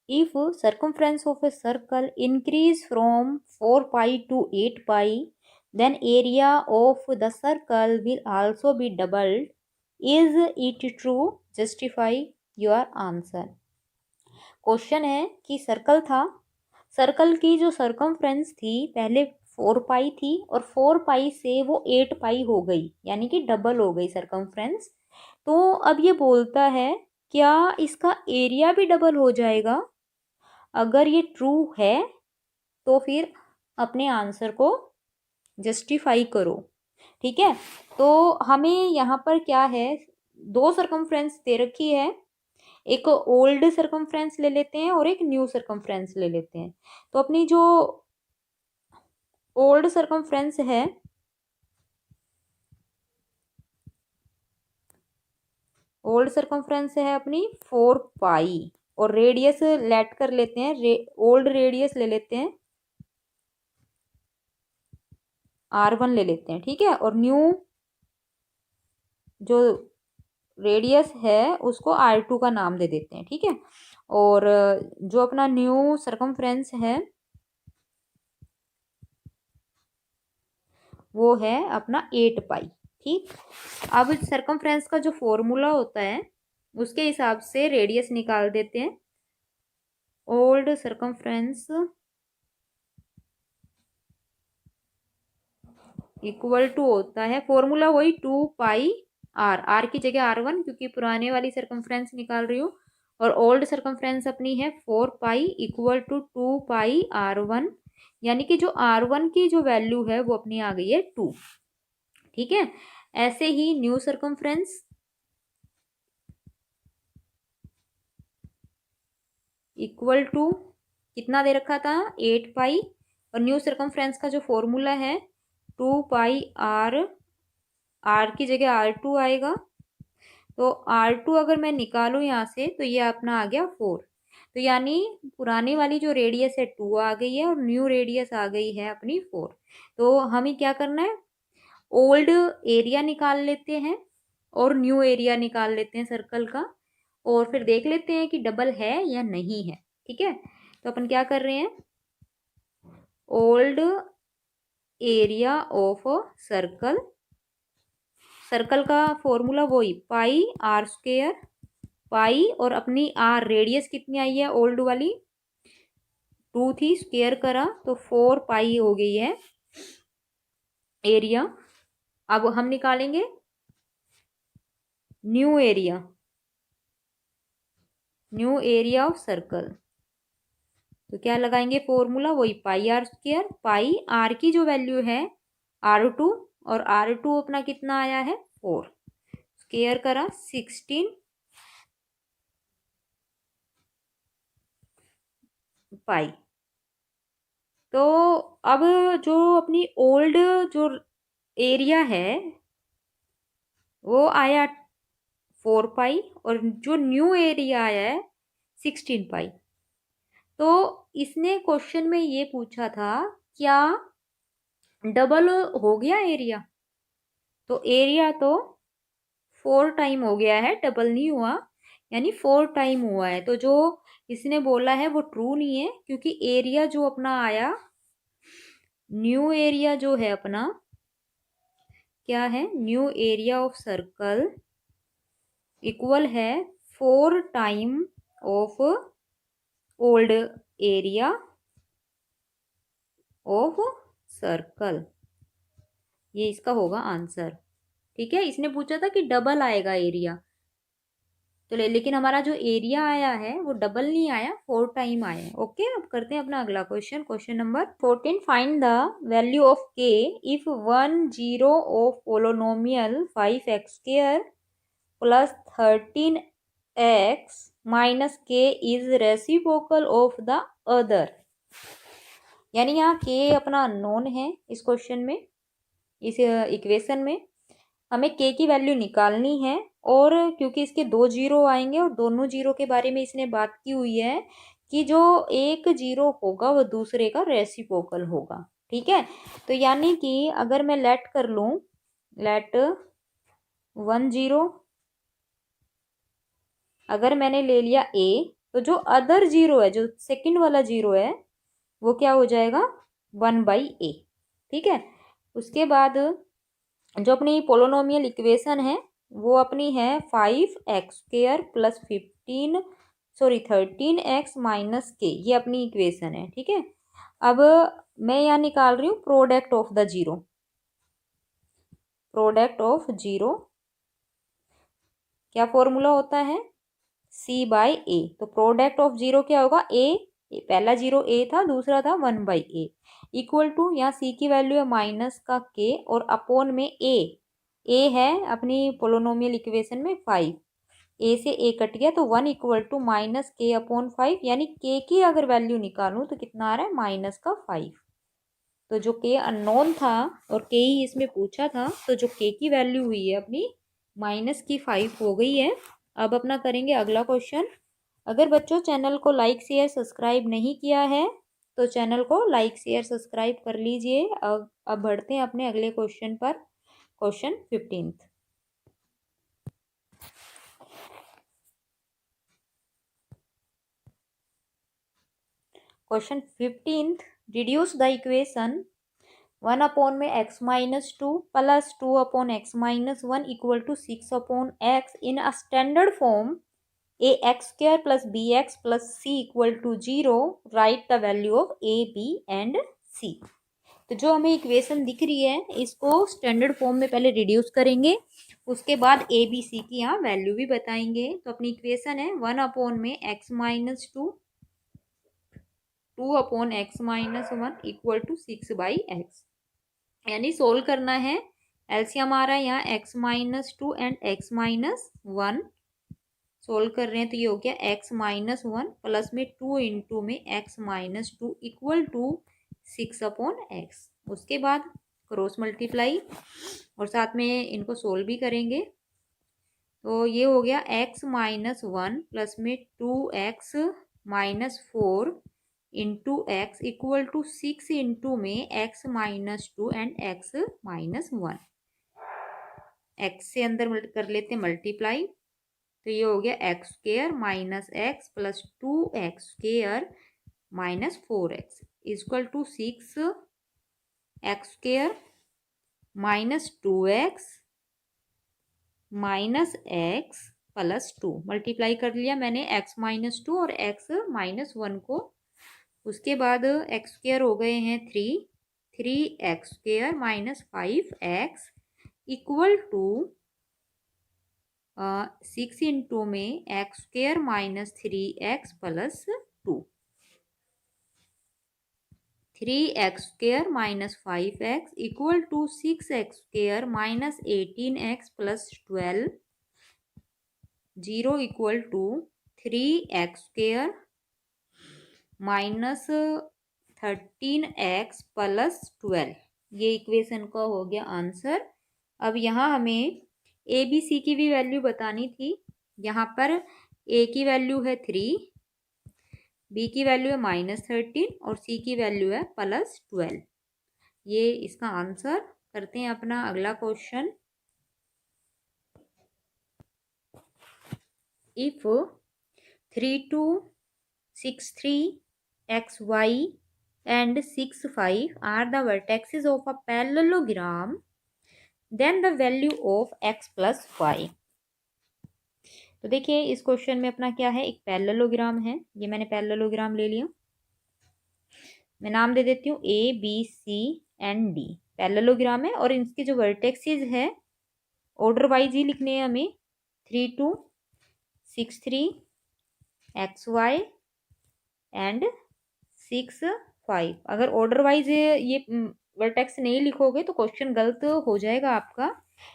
If circumference of a circle increase from 4 pi to 8 pi, then area of the circle will also be doubled. Is it true? Justify your answer. Question है कि सर्कल था, सर्कल की जो सर्कमफ्रेंस थी पहले 4 पाई थी और 4 पाई से वो 8 पाई हो गई, यानी कि डबल हो गई सर्कमफ्रेंस। तो अब ये बोलता है क्या इसका एरिया भी डबल हो जाएगा। अगर ये ट्रू है तो फिर अपने आंसर को जस्टिफाई करो, ठीक है। तो हमें यहाँ पर क्या है, दो सर्कमफ्रेंस दे रखी है, एक ओल्ड सरकमफ्रेंस ले लेते हैं और एक न्यू सरकमफ्रेंस ले लेते हैं। तो अपनी जो ओल्ड सरकमफ्रेंस है, ओल्ड सरकमफ्रेंस है अपनी 4 पाई, और रेडियस लेट कर लेते हैं, ओल्ड रेडियस ले लेते हैं R1 ले लेते हैं, ठीक है। और न्यू जो रेडियस है उसको R2 का नाम दे देते हैं, ठीक है। और जो अपना न्यू सरकमफ्रेंस है वो है अपना 8 पाई, ठीक। अब सरकमफ्रेंस का जो फॉर्मूला होता है उसके हिसाब से रेडियस निकाल देते हैं। ओल्ड सरकमफ्रेंस इक्वल टू होता है, फॉर्मूला वही 2 पाई आर की जगह R1, क्योंकि पुराने वाली सरकमफ्रेंस निकाल रही हूँ। और ओल्ड सरकमफ्रेंस अपनी है 4 pi equal to 2 pi R1, यानी कि जो R1 की जो वैल्यू है वो अपनी आ गई है 2, ठीक है। ऐसे ही न्यू सरकमफ्रेंस इक्वल टू कितना दे रखा था 8 पाई, और न्यू सरकमफ्रेंस का जो फॉर्मूला है 2 पाई आर की जगह R2 आएगा। तो R2 अगर मैं निकालूं यहाँ से तो ये अपना आ गया 4। तो यानी पुरानी वाली जो रेडियस है 2 आ गई है और न्यू रेडियस आ गई है अपनी 4। तो हमें क्या करना है, ओल्ड एरिया निकाल लेते हैं और न्यू एरिया निकाल लेते हैं सर्कल का, और फिर देख लेते हैं कि डबल है या नहीं है, ठीक है। तो अपन क्या कर रहे हैं, old area of circle, circle का फॉर्मूला वही पाई R², पाई और अपनी आर रेडियस कितनी आई है ओल्ड वाली 2 थी, स्क्वायर करा तो 4 पाई हो गई है एरिया। अब हम निकालेंगे new area, new area of circle. तो क्या लगाएंगे फॉर्मूला वही पाई R², पाई आर की जो वैल्यू है R2, और R2 अपना कितना आया है 4, स्क्वायर करा 16 पाई। तो अब जो अपनी ओल्ड जो एरिया है वो आया 4 पाई, और जो न्यू एरिया आया है 16 पाई। तो इसने क्वेश्चन में ये पूछा था क्या डबल हो गया एरिया, तो एरिया तो 4 टाइम हो गया है, डबल नहीं हुआ, यानी 4 टाइम हुआ है। तो जो इसने बोला है वो ट्रू नहीं है, क्योंकि एरिया जो अपना आया, न्यू एरिया जो है अपना क्या है, new area of circle equal है 4 time of old area of circle. ये इसका होगा आंसर, ठीक है। इसने पूछा था कि डबल आएगा एरिया, तो लेकिन हमारा जो एरिया आया है वो डबल नहीं आया, 4 टाइम आया है। ओके, अब करते हैं अपना अगला question, question number 14। Find the value of K if 1 0 of polynomial 5x² plus 13x minus K is reciprocal of the other. यानी यहाँ के अपना अननोन है इस क्वेश्चन में, इस इक्वेशन में हमें के की वैल्यू निकालनी है, और क्योंकि इसके 2 जीरो आएंगे और दोनों जीरो के बारे में इसने बात की हुई है कि जो एक जीरो होगा वो दूसरे का रेसिप्रोकल होगा, ठीक है। तो यानी कि अगर मैं लेट कर लूँ, लेट 1 0, अगर मैंने ले लिया ए, तो जो अदर जीरो है, जो सेकंड वाला जीरो है वो क्या हो जाएगा 1/a, ठीक है। उसके बाद जो अपनी पोलोनोमियल इक्वेशन है वो अपनी है 5x² प्लस 13x माइनस के, ये अपनी इक्वेशन है, ठीक है। अब मैं यहाँ निकाल रही हूँ product of the zero, product of zero क्या फॉर्मूला होता है C/A। तो प्रोडक्ट ऑफ जीरो क्या होगा, पहला जीरो A था, दूसरा था 1/a, इक्वल टू यहाँ C की वैल्यू है माइनस का K और अपॉन में A है अपनी पोलोनोमियल इक्वेशन में 5, ए से ए कट गया तो 1 इक्वल टू माइनस के अपॉन 5, यानी के की अगर वैल्यू निकालूं तो कितना आ रहा है माइनस का 5। तो जो के अननोन था और के ही इसमें पूछा था, तो जो के की वैल्यू हुई है अपनी माइनस की 5 हो गई है। अब अपना करेंगे अगला क्वेश्चन। अगर बच्चों चैनल को लाइक शेयर सब्सक्राइब नहीं किया है तो चैनल को लाइक शेयर सब्सक्राइब कर लीजिए। अब बढ़ते हैं अपने अगले क्वेश्चन पर। Question 15। Question 15, reduce the equation 1 upon में x minus 2 plus 2 upon x minus 1 equal to 6 upon x in a standard form A x square plus B x plus C equal to 0। Write the value of A B and C. तो जो हमें equation दिख रही है इसको standard form में पहले reduce करेंगे, उसके बाद ए बी सी की यहाँ वैल्यू भी बताएंगे। तो अपनी इक्वेशन है 1 अपॉन में x minus 2 2 upon x minus 1 equal to 6 by x, यानी सोल्व करना है। एलसीएम आ रहा है यहाँ x minus 2 and x minus 1। Solve कर रहे हैं तो ये हो गया एक्स माइनस 1 प्लस में 2 इंटू में x minus 2 equal to 6 upon x. उसके बाद क्रॉस मल्टीप्लाई और साथ में इनको सोल्व भी करेंगे। तो ये हो गया एक्स माइनस 1 प्लस में 2x minus 4 into x equal to 6 into में x minus 2 and x minus 1। X से अंदर कर लेते हैं मल्टीप्लाई, तो ये हो गया x square minus x plus 2x square minus 4x equal to 6 x square minus 2x minus x plus 2। Multiply कर लिया मैंने x माइनस 2 और x माइनस 1 को। उसके बाद एक्स स्क्र हो गए हैं 3 x square minus 5x equal to 6 into में x square minus 3x plus 2। 3x square minus 5x equal to 6x square minus 18x plus 12। 0 equal to 3x square minus 13x plus 12। ये equation का हो गया answer. अब यहाँ हमें ए B सी की भी वैल्यू बतानी थी। यहाँ पर ए की वैल्यू है 3, बी की वैल्यू है माइनस 13 और सी की वैल्यू है प्लस 12। ये इसका आंसर। करते हैं अपना अगला question. If 3 2 6 3 x y and 6 5 are the vertices of a parallelogram, then the value of x plus y। तो देखिए इस क्वेश्चन में अपना क्या है, एक पैरेललोग्राम है। ये मैंने पैरेललोग्राम ले लिया, मैं नाम दे देती हूँ A B C and D. Parallelogram है और इनके जो वर्टेक्सेस है ऑर्डर वाइज ही लिखने हैं हमें। 3 2 6 3 एक्स वाई एंड 6 5। अगर ऑर्डर वाइज ये वर्टेक्स नहीं लिखोगे तो क्वेश्चन गलत हो जाएगा आपका,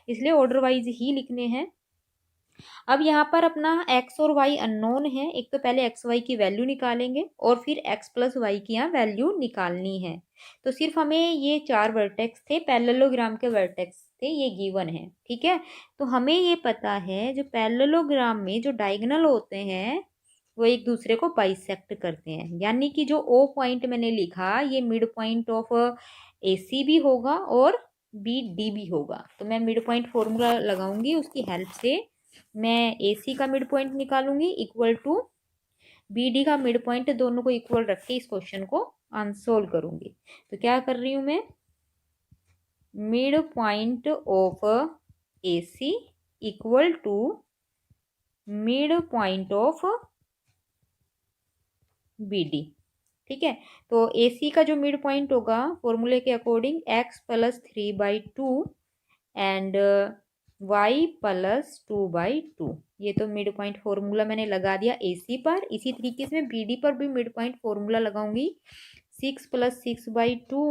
इसलिए ऑर्डर वाइज ही लिखने हैं। अब यहाँ पर अपना x और y अननोन है। एक तो पहले एक्स वाई की वैल्यू निकालेंगे और फिर x प्लस वाई की यहाँ वैल्यू निकालनी है। तो सिर्फ हमें ये 4 वर्टेक्स थे, पैरेललोग्राम के वर्टेक्स थे, ये गिवन है। ठीक है, तो हमें ये पता है जो पैरेललोग्राम में जो डायगोनल होते हैं वो एक दूसरे को बाइसेक्ट करते हैं, यानी कि जो ओ पॉइंट मैंने लिखा ये मिड पॉइंट ऑफ ए सी भी होगा और बी डी भी होगा। तो मैं मिड पॉइंट फॉर्मूला लगाऊंगी, उसकी हेल्प से मैं ए सी का मिड पॉइंट निकालूंगी इक्वल टू बी डी का मिड पॉइंट, दोनों को इक्वल रख के इस क्वेश्चन को आंसर करूंगी। तो क्या कर रही हूं मैं, mid point of A C equal to mid point of B D. ठीक है, तो ए सी का जो मिड पॉइंट होगा फॉर्मूले के according x plus 3/2 and y plus 2/2। ये तो मिड पॉइंट फॉर्मूला मैंने लगा दिया ए सी पर। इसी तरीके से मैं बी डी पर भी मिड पॉइंट फॉर्मूला लगाऊंगी। 6 प्लस 6/2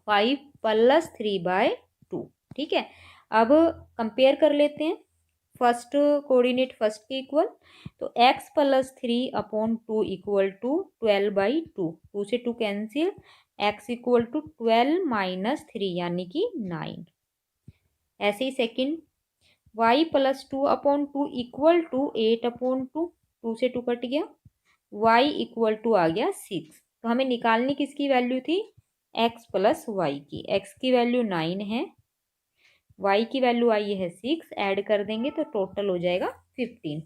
5 प्लस 3/2। ठीक है, अब कंपेयर कर लेते हैं। फर्स्ट कोऑर्डिनेट फर्स्ट के इक्वल, तो x प्लस 3/2 इक्वल टू 12/2, 2 से 2 cancel, x equal to 12 minus 3 यानी कि 9। ऐसे ही second y plus 2/2 equal to 8/2, 2 से 2 कट गया, y इक्वल टू आ गया 6। तो हमें निकालनी किसकी वैल्यू थी, x प्लस वाई की। x की वैल्यू 9 है, y की वैल्यू आई है 6, ऐड कर देंगे तो टोटल हो जाएगा 15।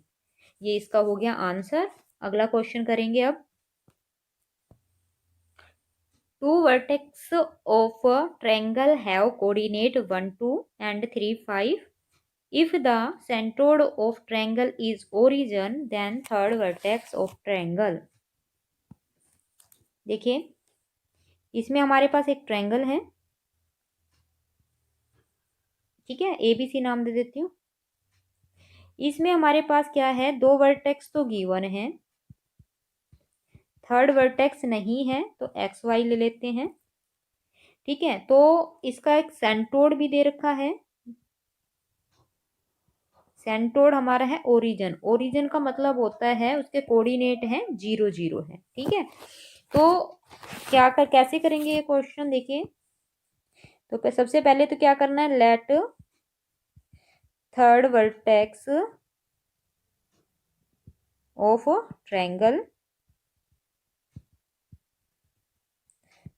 ये इसका हो गया आंसर। अगला क्वेश्चन करेंगे अब। Two vertex of triangle have coordinate 1 2 and 3 5। If the centroid of triangle is origin, then third vertex of triangle। देखिए इसमें हमारे पास एक ट्रायंगल है, ठीक है, ए बी सी नाम दे देती हूँ। इसमें हमारे पास क्या है, दो वर्टेक्स तो गिवन है, थर्ड वर्टेक्स नहीं है तो एक्स वाई ले लेते हैं, ठीक है। तो इसका एक सेंट्रोइड भी दे रखा है, सेंट्रोइड हमारा है ओरिजिन। ओरिजिन का मतलब होता है उसके कोऑर्डिनेट है 0 0 है, ठीक है। तो कैसे करेंगे ये क्वेश्चन, देखिए। तो सबसे पहले तो क्या करना है, let third vertex of triangle,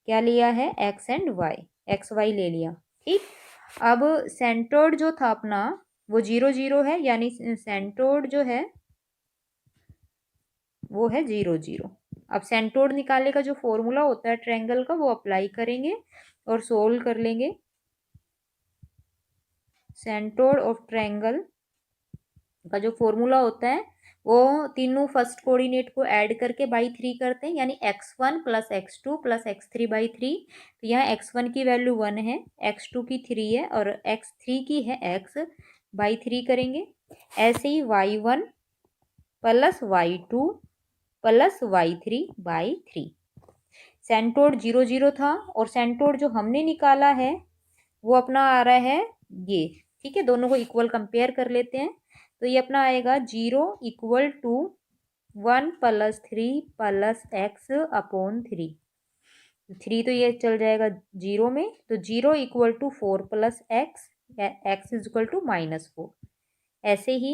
क्या लिया है, x and y, x y ले लिया, ठीक। अब सेंट्रोइड जो था अपना वो 0 0 है, यानी सेंट्रोइड जो है वो है 0 0। अब सेंट्रोइड निकालने का जो फॉर्मूला होता है ट्रायंगल का वो अप्लाई करेंगे और सोल्व कर लेंगे। सेंट्रोइड ऑफ ट्रायंगल का जो फॉर्मूला होता है वो तीनों फर्स्ट कोऑर्डिनेट को ऐड करके बाई 3 करते हैं, यानी x1 plus x2 plus x3/3। तो यहाँ x1 की वैल्यू 1 है, x2 की 3 है और x3 की है x/3 करेंगे। ऐसे ही y1 plus y2 plus y3/3। Centroid 0 0 था और सेंट्रोइड जो हमने निकाला है वो अपना आ रहा है ये, ठीक है। दोनों को इक्वल कंपेयर कर लेते हैं, तो ये अपना आएगा 0 equal to 1 plus 3 plus x/3। 3 तो ये चल जाएगा 0 में, तो 0 equal to 4 plus x is equal to -4। ऐसे ही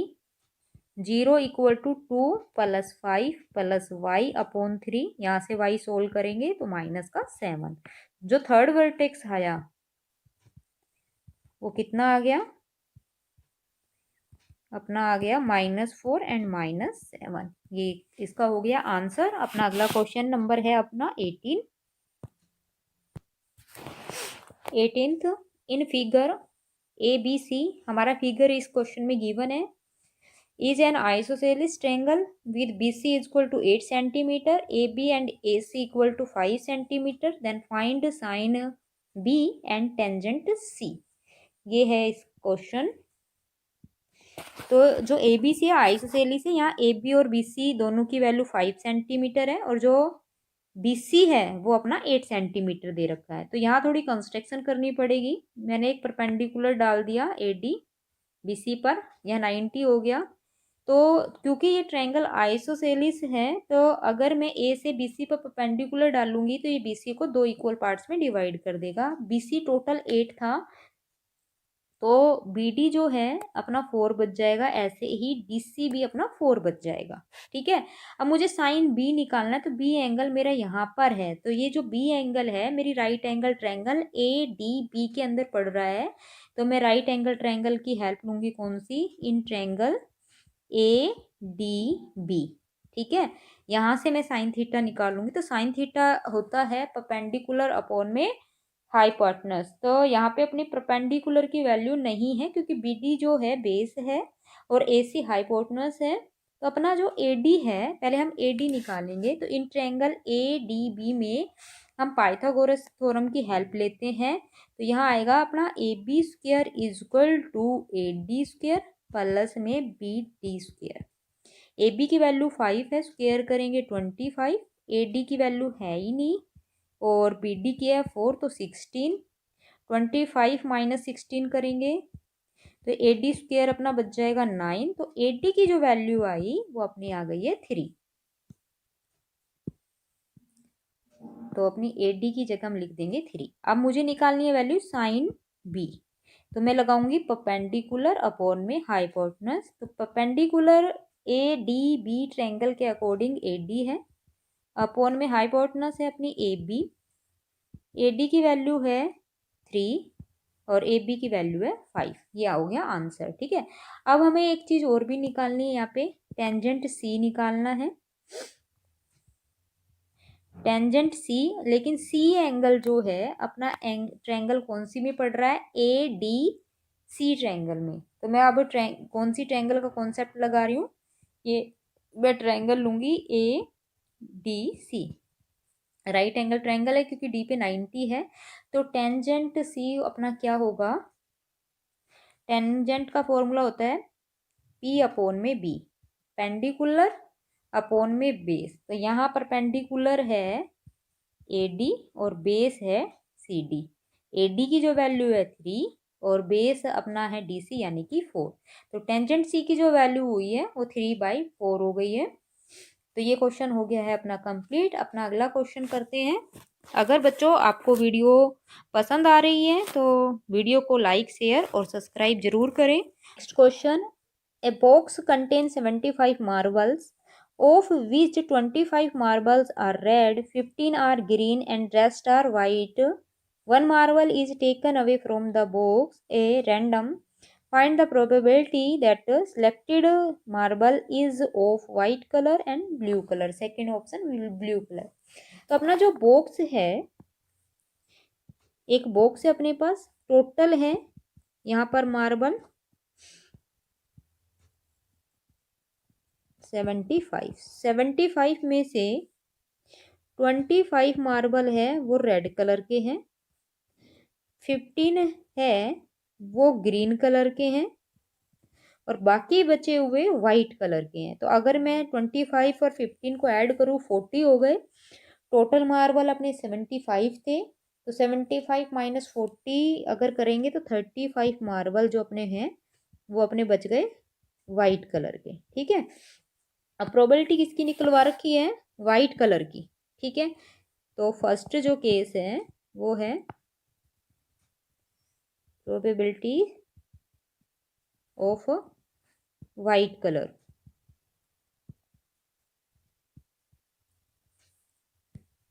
0 equal to 2 plus 5 plus y/3, यहाँ से y सोल्व करेंगे तो माइनस का 7। जो थर्ड वर्टेक्स आया वो कितना आ गया, अपना आ गया -4 एंड -7। ये इसका हो गया आंसर। अपना अगला क्वेश्चन नंबर है अपना 18th। इन फिगर ABC, हमारा फिगर इस क्वेश्चन में गिवन है, is an isosceles triangle with BC is equal to 8 centimetre, AB and AC equal to 5 centimetre, then find sine B and tangent C। ये है इस question. तो जो ABC है आइसोसेलिस है, यहाँ AB और BC दोनों की वैल्यू 5 सेंटीमीटर है और जो BC है वो अपना 8 सेंटीमीटर दे रखा है। तो यहाँ थोड़ी कंस्ट्रक्शन करनी पड़ेगी। मैंने एक परपेंडिकुलर डाल दिया AD BC पर, यह 90 हो गया। तो क्योंकि ये ट्रायंगल आइसोसेलिस है तो अगर मैं A से BC पर परपेंडिकुलर डालूंगी तो ये BC को 2 इक्वल पार्ट्स में डिवाइड कर देगा। BC टोटल 8 था तो BD जो है अपना 4 बच जाएगा, ऐसे ही DC भी अपना 4 बच जाएगा, ठीक है। अब मुझे साइन B निकालना है, तो B एंगल मेरा यहाँ पर है, तो ये जो B एंगल है मेरी राइट एंगल ट्रायंगल ADB के अंदर पड़ रहा है। तो मैं राइट एंगल ट्रायंगल की हेल्प लूंगी, कौन सी, इन ट्रायंगल ADB, ठीक है। यहाँ से मैं साइन थीटा निकालूंगी, तो साइन थीटा होता है परपेंडिकुलर अपॉन में हाइपोटेनस। तो यहाँ पे अपनी परपेंडिकुलर की वैल्यू नहीं है क्योंकि BD जो है बेस है और AC हाइपोटेनस है। तो अपना जो AD है, पहले हम AD निकालेंगे। तो इन ट्रायंगल ADB में हम पाइथागोरस थ्योरम की हेल्प लेते हैं। तो यहाँ आएगा अपना AB square is equal to AD square plus में BD स्क्वायर। AB की वैल्यू 5 है, स्क्वायर करेंगे 25, AD की वैल्यू है ही नहीं और BD की है 4, तो 16, 25 माइनस 16 करेंगे तो AD² अपना बच जाएगा 9। तो AD की जो वैल्यू आई वो अपनी आ गई है 3। तो अपनी AD की जगह हम लिख देंगे 3। अब मुझे निकालनी है वैल्यू साइन B। तो मैं लगाऊंगी परपेंडिकुलर अपॉन में हाइपोटेनस। तो परपेंडिकुलर ADB ट्रायंगल के अकॉर्डिंग AD है, अपॉन में हाइपोटेनस है अपनी AB। AD की वैल्यू है 3 और AB की वैल्यू है 5। ये हो गया आंसर। ठीक है, अब हमें एक चीज और भी निकालनी है, यहाँ पे टेंजेंट C निकालना है। टेंजेंट C, लेकिन C एंगल जो है अपना ट्रायंगल कौन सी में पड़ रहा है, ADC ट्रायंगल में। तो मैं अब कौन सी ट्रायंगल का कॉन्सेप्ट लगा रही हूँ, ये मैं ट्रायंगल लूंगी ADC। राइट एंगल ट्रायंगल है क्योंकि D पे 90 है। तो टेंजेंट C अपना क्या होगा, टेंजेंट का फॉर्मूला होता है P अपॉन में B, पेंडिकुलर अपॉन में बेस। तो यहाँ पर पेंडिकुलर है AD और बेस है CD। AD की जो वैल्यू है 3 और बेस अपना है DC यानी कि 4। तो टेंजेंट C की जो वैल्यू हुई है वो 3/4 हो गई है। तो ये क्वेश्चन हो गया है अपना कंप्लीट। अपना अगला क्वेश्चन करते हैं। अगर बच्चों आपको वीडियो पसंद आ रही है तो वीडियो को लाइक शेयर और सब्सक्राइब जरूर करें। Next question, a box contain 75 marbles of which 25 marbles are red, 15 are green and rest are white. One marble is taken away from the box, a random. Find the probability that selected marble is of white color and blue color. Second option will blue color. तो अपना जो box है, एक box है अपने पास, total है यहाँ पर मार्बल 75 में से 25 मार्बल है वो रेड कलर के हैं, 15 है वो ग्रीन कलर के हैं और बाकी बचे हुए वाइट कलर के हैं। तो अगर मैं 25 और 15 को ऐड करूँ 40 हो गए। टोटल मार्बल अपने 75 थे, तो 75 माइनस 40 अगर करेंगे तो 35 मार्बल जो अपने हैं वो अपने बच गए वाइट कलर के। ठीक है, अब प्रोबेबिलिटी किसकी निकलवा रखी है, वाइट कलर की। ठीक है, तो फर्स्ट जो केस है वो है प्रोबेबिलिटी ऑफ वाइट कलर।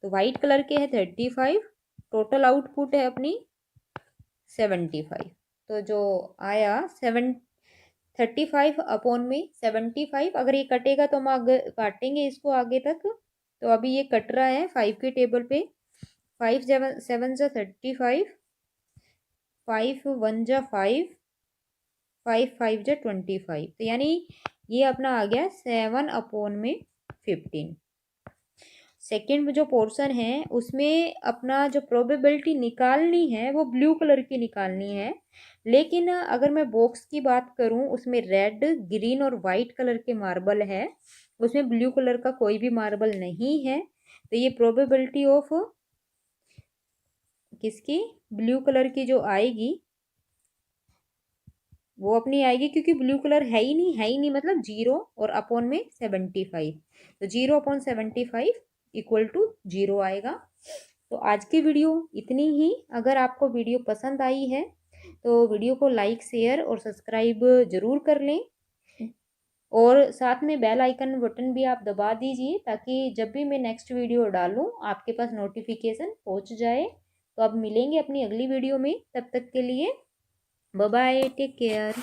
तो वाइट कलर के है 35, टोटल आउटपुट है अपनी 75। तो जो आया 35 अपॉन में 75। अगर ये कटेगा तो हम आगे काटेंगे इसको आगे तक। तो अभी ये कट रहा है 5 के टेबल पे। 5 7 जा 35, 5 1 जा 5, 5 5 जा 25। तो यानी ये अपना आ गया 7 अपॉन में 15। सेकेंड में जो पोर्शन है उसमें अपना जो प्रोबेबिलिटी निकालनी है वो ब्लू कलर की निकालनी है। लेकिन अगर मैं बॉक्स की बात करूं उसमें रेड ग्रीन और वाइट कलर के मार्बल है, उसमें ब्लू कलर का कोई भी मार्बल नहीं है। तो ये प्रोबेबिलिटी ऑफ किसकी, ब्लू कलर की जो आएगी वो अपनी आएगी, क्योंकि ब्लू कलर है ही नहीं, है ही नहीं मतलब 0 और अपॉन में 75। तो 0 अपॉन 75 इक्वल टू 0 आएगा। तो आज की वीडियो इतनी ही। अगर आपको वीडियो पसंद आई है तो वीडियो को लाइक शेयर और सब्सक्राइब जरूर कर लें और साथ में बेल आइकन बटन भी आप दबा दीजिए ताकि जब भी मैं नेक्स्ट वीडियो डालूं आपके पास नोटिफिकेशन पहुंच जाए। तो अब मिलेंगे अपनी अगली वीडियो में, तब तक के लिए बाय बाय, टेक केयर।